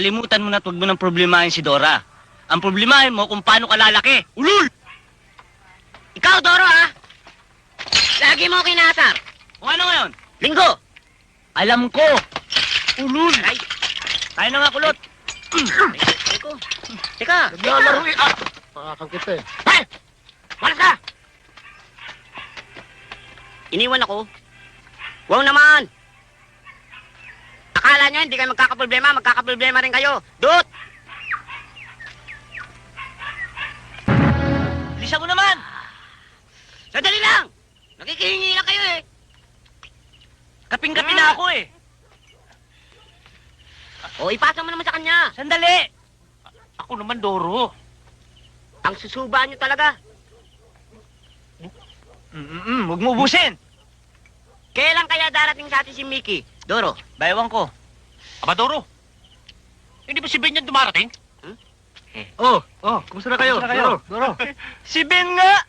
Kalimutan mo na, huwag mo nang problemahin si Dora. Ang problemahin mo kung paano ka lalaki. Ulul! Ikaw, Doro, ha? Lagi mo kinasar. O ano ngayon? Linggo. Alam ko. Ulul! Aray. Tayo na nga, kulot. Teko. Teka. Naglalaro eh. Pakakang kita eh. Hey! Malas ka! Iniwan ako. Wow naman! Akala nyo hindi kayo magkakaproblema rin kayo. Dut! Bilisan mo naman! Sandali lang! Nakikihingi lang kayo eh. Kaping-kapi na ako eh. O, ipasa mo naman sa kanya. Sandali! Ako naman, Doro. Ang susuba nyo talaga. Huwag mo ubusin. Kailan kaya darating sa atin si Mickey? Doro. Bayawan ko. Aba, Doro. Hindi ba si Ben yan dumarating? Kumusta na kayo? Doro. Doro. Si Ben nga!